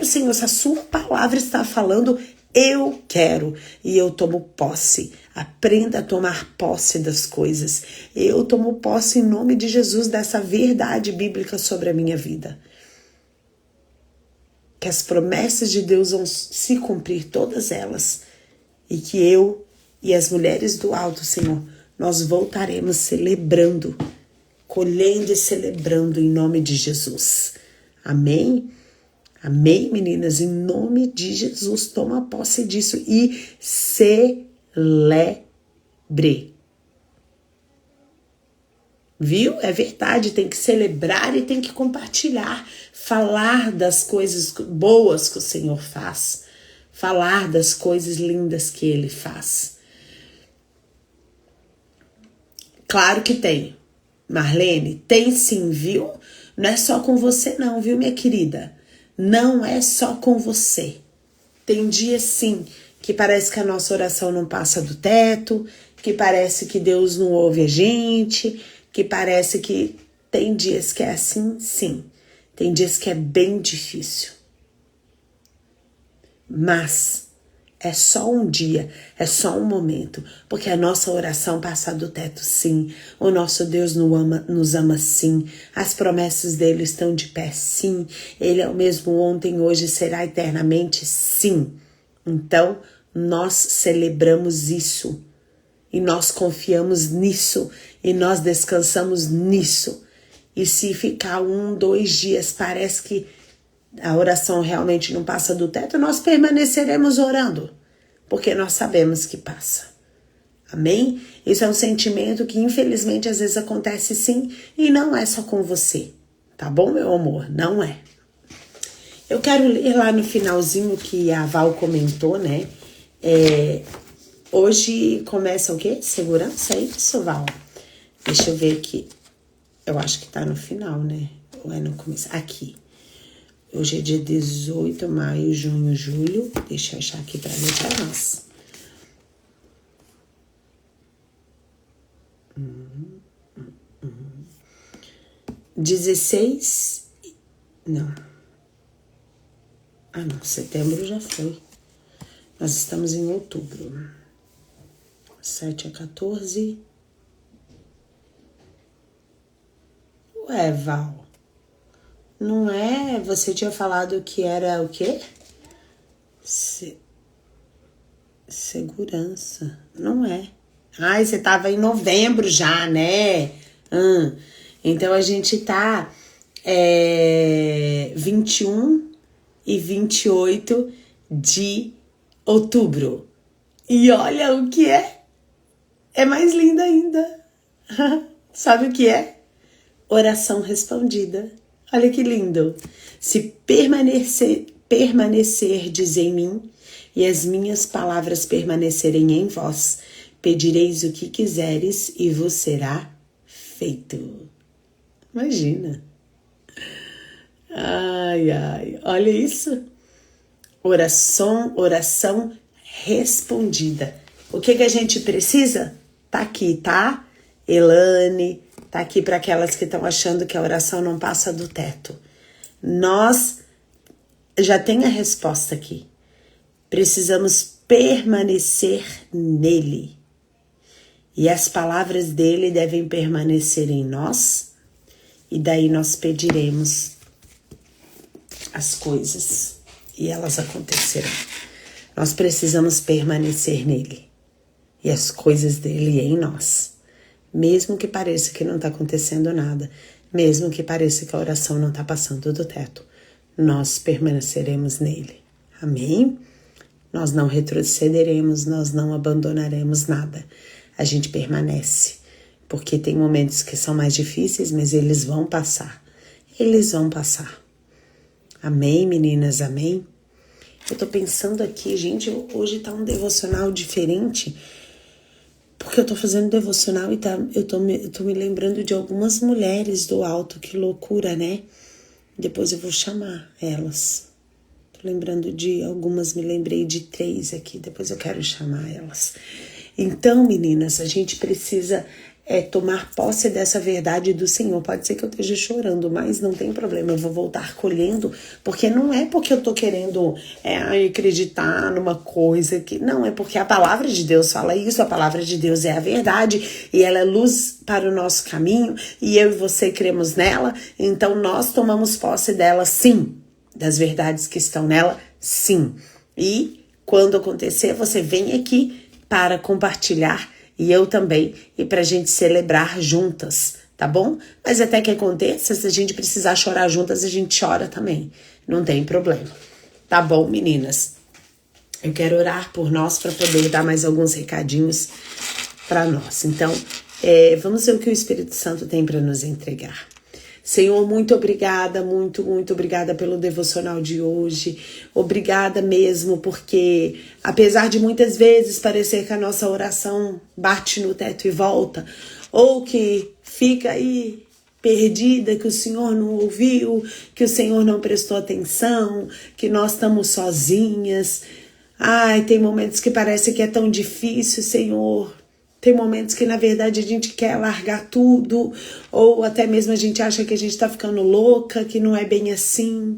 Senhor, se a sua palavra está falando, eu quero, e eu tomo posse. Aprenda a tomar posse das coisas. Eu tomo posse em nome de Jesus dessa verdade bíblica sobre a minha vida. Que as promessas de Deus vão se cumprir, todas elas, e que eu e as mulheres do alto, Senhor, nós voltaremos celebrando, colhendo e celebrando em nome de Jesus. Amém? Amém, meninas? Em nome de Jesus, toma posse disso e celebre. Viu? É verdade, tem que celebrar e tem que compartilhar, falar das coisas boas que o Senhor faz, falar das coisas lindas que Ele faz. Claro que tem, Marlene, tem sim, viu? Não é só com você não, viu, minha querida? Não é só com você. Tem dias sim que parece que a nossa oração não passa do teto, que parece que Deus não ouve a gente, que parece que tem dias que é assim, sim. Tem dias que é bem difícil. Mas é só um dia, é só um momento, porque a nossa oração passa do teto, sim. O nosso Deus nos ama, sim. As promessas dele estão de pé, sim. Ele é o mesmo ontem, hoje, será eternamente, sim. Então, nós celebramos isso. E nós confiamos nisso. E nós descansamos nisso. E se ficar 1, 2 dias, parece que a oração realmente não passa do teto, nós permaneceremos orando, porque nós sabemos que passa. Amém? Isso é um sentimento que infelizmente às vezes acontece sim, e não é só com você, tá bom, meu amor? Não é. Eu quero ler lá no finalzinho que a Val comentou, né? Hoje começa o quê? Segurança, é isso, Val? Deixa eu ver aqui. Eu acho que tá no final, né? Ou é no começo? Aqui. Hoje é dia 18, maio, junho, julho. Deixa eu achar aqui para ler para nós. Uhum. 16... Não. Ah, não. Setembro já foi. Nós estamos em outubro. 7 a 14. Ué, Val. Não é? Você tinha falado que era o quê? Segurança. Não é. Ai, você tava em novembro já, né? Então a gente tá 21 e 28 de outubro. E olha o que é. É mais lindo ainda. Sabe o que é? Oração respondida. Olha que lindo. Se permanecerdes em mim e as minhas palavras permanecerem em vós, pedireis o que quiseres e vos será feito. Imagina. Ai, ai. Olha isso. Oração respondida. O que a gente precisa? Tá aqui, tá? Elane, tá aqui para aquelas que estão achando que a oração não passa do teto. Nós já tem a resposta aqui. Precisamos permanecer nele. E as palavras dele devem permanecer em nós. E daí nós pediremos as coisas e elas acontecerão. Nós precisamos permanecer nele. E as coisas dele em nós. Mesmo que pareça que não está acontecendo nada, mesmo que pareça que a oração não está passando do teto, nós permaneceremos nele. Amém? Nós não retrocederemos, nós não abandonaremos nada. A gente permanece, porque tem momentos que são mais difíceis, mas eles vão passar. Eles vão passar. Amém, meninas? Amém? Eu tô pensando aqui, gente, hoje tá um devocional diferente, porque eu tô fazendo devocional e eu tô me lembrando de algumas mulheres do alto, que loucura, né? Depois eu vou chamar elas. Tô lembrando de algumas, me lembrei de 3 aqui, depois eu quero chamar elas. Então, meninas, a gente precisa tomar posse dessa verdade do Senhor. Pode ser que eu esteja chorando, mas não tem problema, eu vou voltar colhendo, porque não é porque eu tô querendo acreditar numa coisa que... Não, é porque a palavra de Deus fala isso, a palavra de Deus é a verdade, e ela é luz para o nosso caminho, e eu e você cremos nela, então nós tomamos posse dela, sim, das verdades que estão nela, sim. E quando acontecer, você vem aqui para compartilhar, e eu também, e pra gente celebrar juntas, tá bom? Mas até que aconteça, se a gente precisar chorar juntas, a gente chora também, não tem problema. Tá bom, meninas? Eu quero orar por nós para poder dar mais alguns recadinhos para nós. Então, vamos ver o que o Espírito Santo tem para nos entregar. Senhor, muito obrigada, muito obrigada pelo devocional de hoje. Obrigada mesmo, porque apesar de muitas vezes parecer que a nossa oração bate no teto e volta, ou que fica aí perdida, que o Senhor não ouviu, que o Senhor não prestou atenção, que nós estamos sozinhas. Ai, tem momentos que parece que é tão difícil, Senhor. Tem momentos que, na verdade, a gente quer largar tudo, ou até mesmo a gente acha que a gente tá ficando louca, que não é bem assim.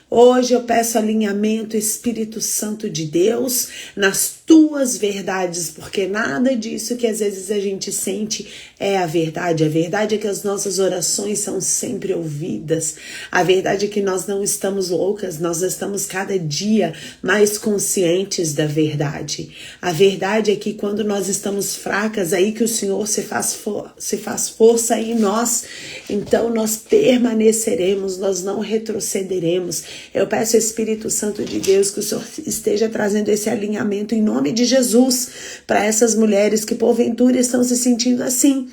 Hoje eu peço alinhamento, Espírito Santo de Deus, nas tuas verdades, porque nada disso que às vezes a gente sente é a verdade. A verdade é que as nossas orações são sempre ouvidas. A verdade é que nós não estamos loucas, nós estamos cada dia mais conscientes da verdade. A verdade é que quando nós estamos fracas, aí que o Senhor se faz força em nós. Então nós permaneceremos, nós não retrocederemos. Eu peço, Espírito Santo de Deus, que o Senhor esteja trazendo esse alinhamento em nome de Jesus para essas mulheres que porventura estão se sentindo assim,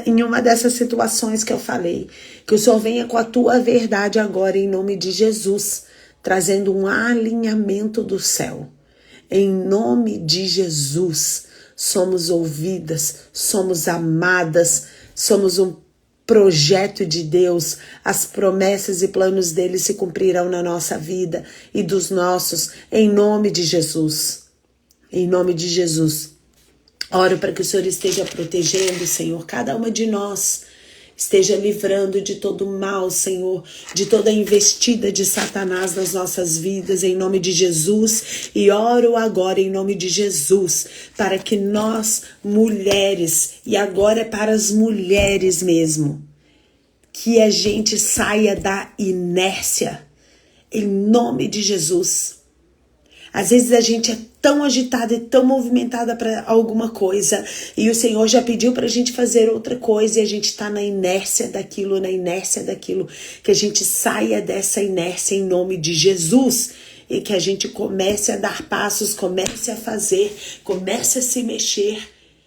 em uma dessas situações que eu falei. Que o Senhor venha com a tua verdade agora em nome de Jesus, trazendo um alinhamento do céu. Em nome de Jesus, somos ouvidas, somos amadas, somos um projeto de Deus, as promessas e planos dele se cumprirão na nossa vida e dos nossos, em nome de Jesus. Em nome de Jesus. Oro para que o Senhor esteja protegendo, Senhor, cada uma de nós. Esteja livrando de todo mal, Senhor, de toda investida de Satanás nas nossas vidas, em nome de Jesus. E oro agora em nome de Jesus, para que nós, mulheres, e agora é para as mulheres mesmo, que a gente saia da inércia, em nome de Jesus. Às vezes a gente é tão agitada e tão movimentada para alguma coisa, e o Senhor já pediu para a gente fazer outra coisa, e a gente está na inércia daquilo, que a gente saia dessa inércia em nome de Jesus, e que a gente comece a dar passos, comece a fazer, comece a se mexer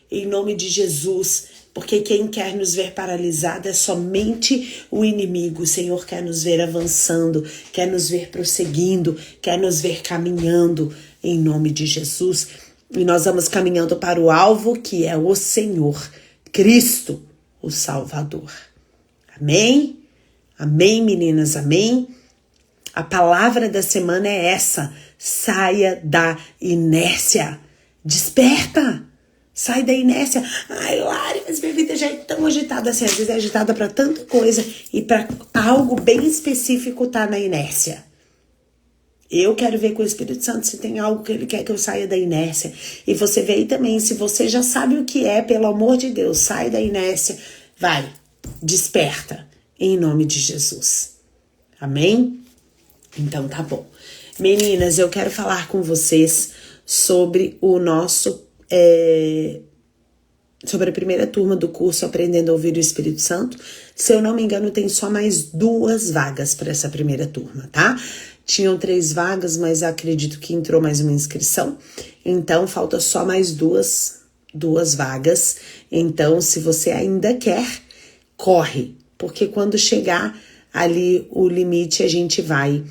em nome de Jesus. Porque quem quer nos ver paralisada é somente o inimigo. O Senhor quer nos ver avançando, quer nos ver prosseguindo, quer nos ver caminhando em nome de Jesus. E nós vamos caminhando para o alvo, que é o Senhor, Cristo, o Salvador. Amém? Amém, meninas, amém? A palavra da semana é essa: saia da inércia. Desperta! Sai da inércia. Ai, Lari, mas minha vida já é tão agitada assim. Às vezes é agitada para tanta coisa e para algo bem específico tá na inércia. Eu quero ver com o Espírito Santo se tem algo que ele quer que eu saia da inércia. E você vê aí também, se você já sabe o que é, pelo amor de Deus, sai da inércia. Vai, desperta, em nome de Jesus. Amém? Então tá bom. Meninas, eu quero falar com vocês sobre o nosso... sobre a primeira turma do curso Aprendendo a Ouvir o Espírito Santo. Se eu não me engano, tem só mais 2 vagas para essa primeira turma, tá? Tinham 3 vagas, mas acredito que entrou mais uma inscrição. Então, falta só mais duas vagas. Então, se você ainda quer, corre. Porque quando chegar ali o limite, a gente vai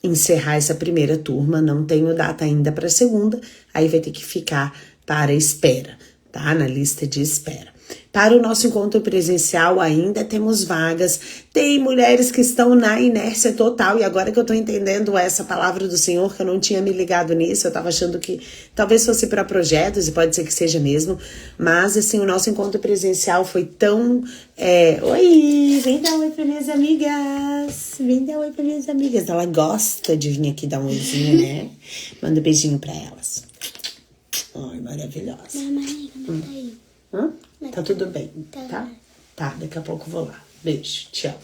encerrar essa primeira turma. Não tenho data ainda para a segunda. Aí vai ter que ficar para espera, tá? Na lista de espera. Para o nosso encontro presencial ainda temos vagas. Tem mulheres que estão na inércia total. E agora que eu tô entendendo essa palavra do Senhor, que eu não tinha me ligado nisso, eu tava achando que talvez fosse para projetos, e pode ser que seja mesmo. Mas, assim, o nosso encontro presencial foi tão... Oi, vem dar um oi para minhas amigas. Vem dar um oi para minhas amigas. Ela gosta de vir aqui dar um oizinho, né? Manda um beijinho para elas. Ai, maravilhosa. Mamãe, como tá aí? Tá tudo bem, tá? Tá, daqui a pouco eu vou lá. Beijo, te amo.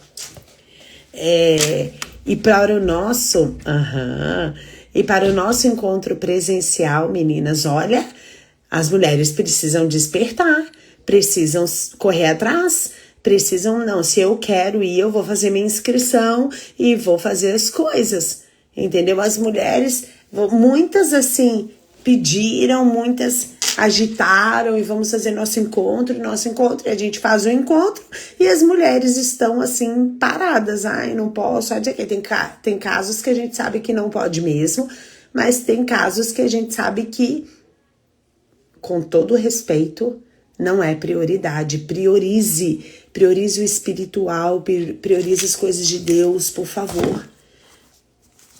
E para o nosso... E para o nosso encontro presencial, meninas, olha, as mulheres precisam despertar, precisam correr atrás, precisam... Não, se eu quero ir, eu vou fazer minha inscrição e vou fazer as coisas, entendeu? As mulheres, muitas assim, pediram, muitas... agitaram e vamos fazer nosso encontro, e a gente faz o encontro e as mulheres estão assim paradas, ai, não posso, tem casos que a gente sabe que não pode mesmo, mas tem casos que a gente sabe que, com todo respeito, não é prioridade. Priorize o espiritual, priorize as coisas de Deus, por favor.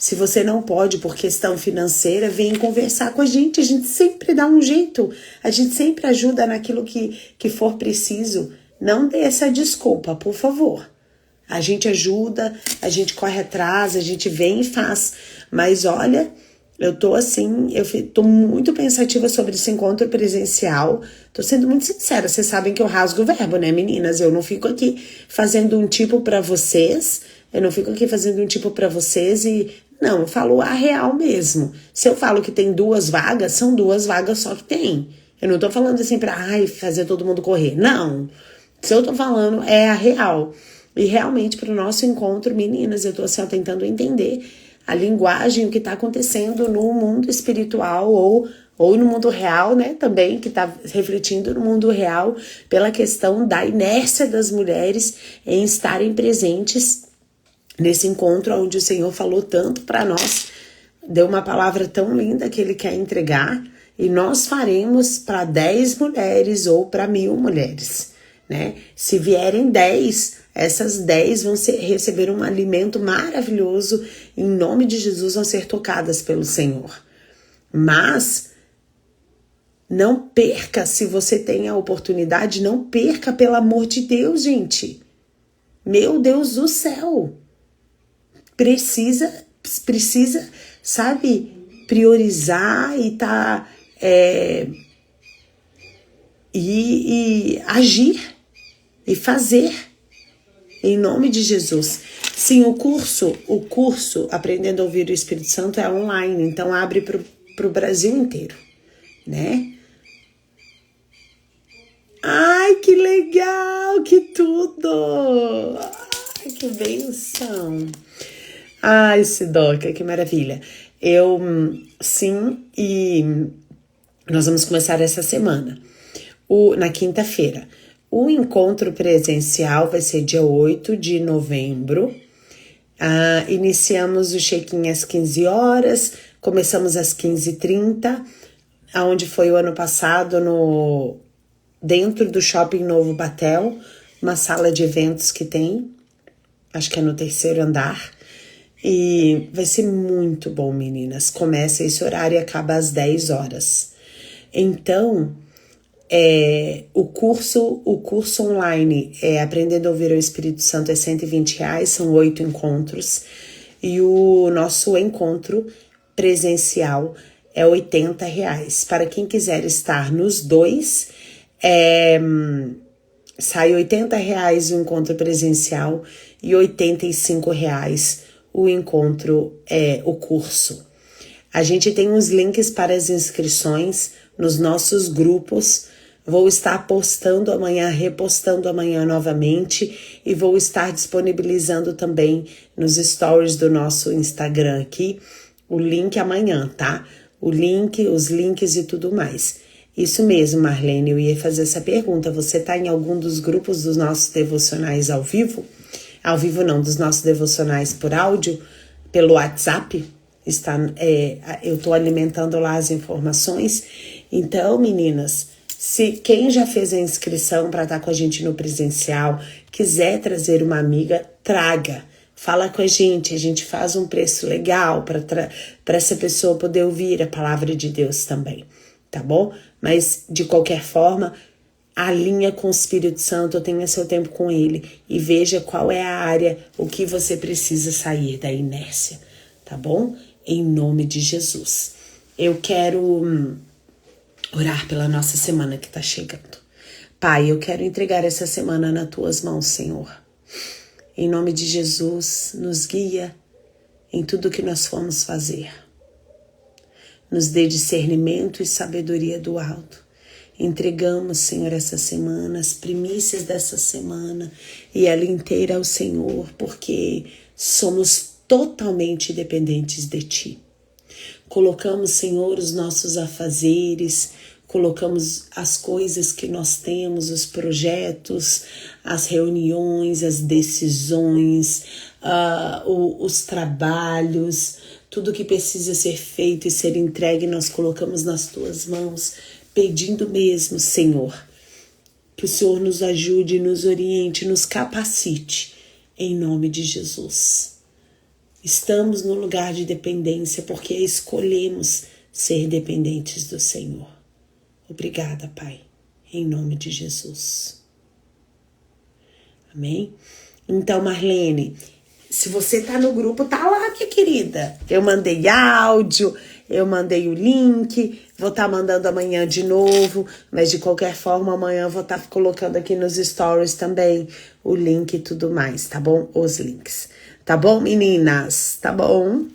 Se você não pode por questão financeira, vem conversar com a gente sempre dá um jeito, a gente sempre ajuda naquilo que for preciso. Não dê essa desculpa, por favor. A gente ajuda, a gente corre atrás, a gente vem e faz. Mas olha, eu tô muito pensativa sobre esse encontro presencial. Tô sendo muito sincera, vocês sabem que eu rasgo o verbo, né, meninas? Eu não fico aqui fazendo um tipo pra vocês, e... Não, eu falo a real mesmo. Se eu falo que tem 2 vagas, são 2 vagas só que tem. Eu não tô falando assim pra fazer todo mundo correr. Não. Se eu tô falando, é a real. E realmente, pro nosso encontro, meninas, eu tô assim, tentando entender a linguagem, o que tá acontecendo no mundo espiritual ou no mundo real, né? Também, que tá refletindo no mundo real pela questão da inércia das mulheres em estarem presentes nesse encontro onde o Senhor falou tanto para nós, deu uma palavra tão linda que Ele quer entregar, e nós faremos para 10 mulheres ou para 1000 mulheres, né? Se vierem 10, essas 10 vão receber um alimento maravilhoso, em nome de Jesus vão ser tocadas pelo Senhor. Mas não perca, se você tem a oportunidade, não perca, pelo amor de Deus, gente. Meu Deus do céu. Precisa, sabe, priorizar e agir e fazer em nome de Jesus. Sim, o curso Aprendendo a Ouvir o Espírito Santo é online, então abre pro Brasil inteiro, né? Ai, que legal, que tudo! Ai, que bênção! Ai, Sidoca, que maravilha. Sim, e nós vamos começar essa semana, na quinta-feira. O encontro presencial vai ser dia 8 de novembro. Iniciamos o check-in às 15 horas, começamos às 15h30, onde foi o ano passado, dentro do Shopping Novo Batel, uma sala de eventos que tem, acho que é no 3º andar. E vai ser muito bom, meninas. Começa esse horário e acaba às 10 horas. Então, o curso online Aprendendo a Ouvir o Espírito Santo é R$120, são 8 encontros. E o nosso encontro presencial é R$80. Para quem quiser estar nos dois, sai R$80 o encontro presencial e R$85 o encontro, o curso. A gente tem uns links para as inscrições nos nossos grupos, Vou estar postando amanhã, repostando amanhã novamente e vou estar disponibilizando também nos stories do nosso Instagram aqui o link amanhã, tá? O link, os links e tudo mais. Isso mesmo, Marlene, eu ia fazer essa pergunta. Você tá em algum dos grupos dos nossos devocionais ao vivo? Ao vivo não, dos nossos devocionais por áudio, pelo WhatsApp? Eu tô alimentando lá as informações. Então, meninas, se quem já fez a inscrição para estar com a gente no presencial, quiser trazer uma amiga, traga. Fala com a gente faz um preço legal para essa pessoa poder ouvir a palavra de Deus também, tá bom? Mas, de qualquer forma, alinha com o Espírito Santo, tenha seu tempo com ele e veja qual é a área, o que você precisa sair da inércia, tá bom? Em nome de Jesus. Eu quero orar pela nossa semana que tá chegando. Pai, eu quero entregar essa semana nas tuas mãos, Senhor. Em nome de Jesus, nos guia em tudo que nós formos fazer. Nos dê discernimento e sabedoria do alto. Entregamos, Senhor, essa semana, as primícias dessa semana e ela inteira ao Senhor, porque somos totalmente dependentes de Ti. Colocamos, Senhor, os nossos afazeres, colocamos as coisas que nós temos, os projetos, as reuniões, as decisões, os trabalhos, tudo que precisa ser feito e ser entregue, nós colocamos nas Tuas mãos, pedindo mesmo, Senhor, que o Senhor nos ajude, nos oriente, nos capacite, em nome de Jesus. Estamos no lugar de dependência porque escolhemos ser dependentes do Senhor. Obrigada, Pai, em nome de Jesus. Amém? Então, Marlene, se você tá no grupo, tá lá, minha querida. Eu mandei áudio, eu mandei o link, vou estar mandando amanhã de novo, mas de qualquer forma, amanhã eu vou estar colocando aqui nos stories também o link e tudo mais, tá bom? Os links. Tá bom, meninas? Tá bom?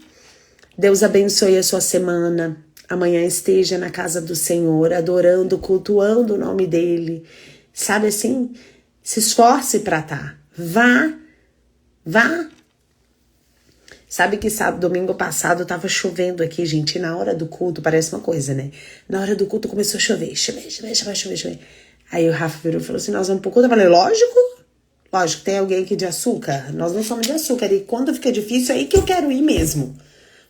Deus abençoe a sua semana. Amanhã esteja na casa do Senhor, adorando, cultuando o nome dEle. Sabe assim? Se esforce pra tá. Vá. Sabe que domingo passado tava chovendo aqui, gente. E na hora do culto, parece uma coisa, né? Na hora do culto começou a chover. Aí o Rafa virou e falou assim, nós vamos pro culto. Eu falei, lógico, tem alguém aqui de açúcar. Nós não somos de açúcar. E quando fica difícil, é aí que eu quero ir mesmo.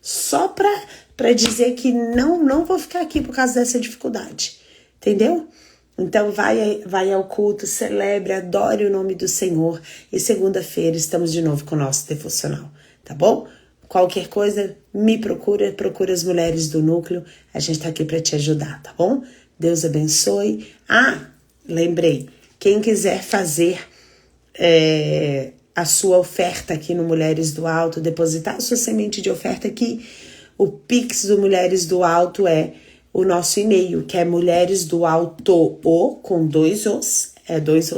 Só pra dizer que não vou ficar aqui por causa dessa dificuldade. Entendeu? Então vai ao culto, celebre, adore o nome do Senhor. E segunda-feira estamos de novo com o nosso devocional. Tá bom? Qualquer coisa, me procura as mulheres do núcleo. A gente tá aqui pra te ajudar, tá bom? Deus abençoe. Lembrei. Quem quiser fazer a sua oferta aqui no Mulheres do Alto, depositar a sua semente de oferta aqui, o Pix do Mulheres do Alto é o nosso e-mail, que é mulheresdoalto, com 2 os,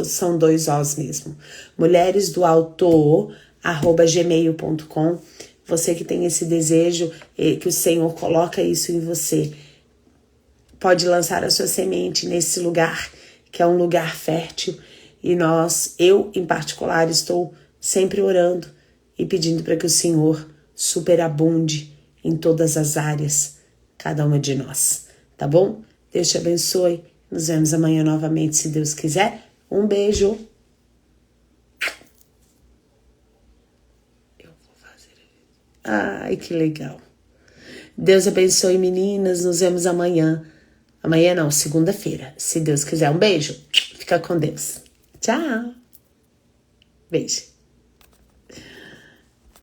são 2 os mesmo, mulheresdoalto@gmail.com. Você que tem esse desejo, que o Senhor coloca isso em você, pode lançar a sua semente nesse lugar, que é um lugar fértil. E eu em particular, estou sempre orando e pedindo para que o Senhor superabunde em todas as áreas, cada uma de nós. Tá bom? Deus te abençoe. Nos vemos amanhã novamente, se Deus quiser. Um beijo. Eu vou fazer. Ai, que legal. Deus abençoe, meninas. Nos vemos amanhã. Amanhã não, segunda-feira, se Deus quiser. Um beijo. Fica com Deus. Tchau. Beijo.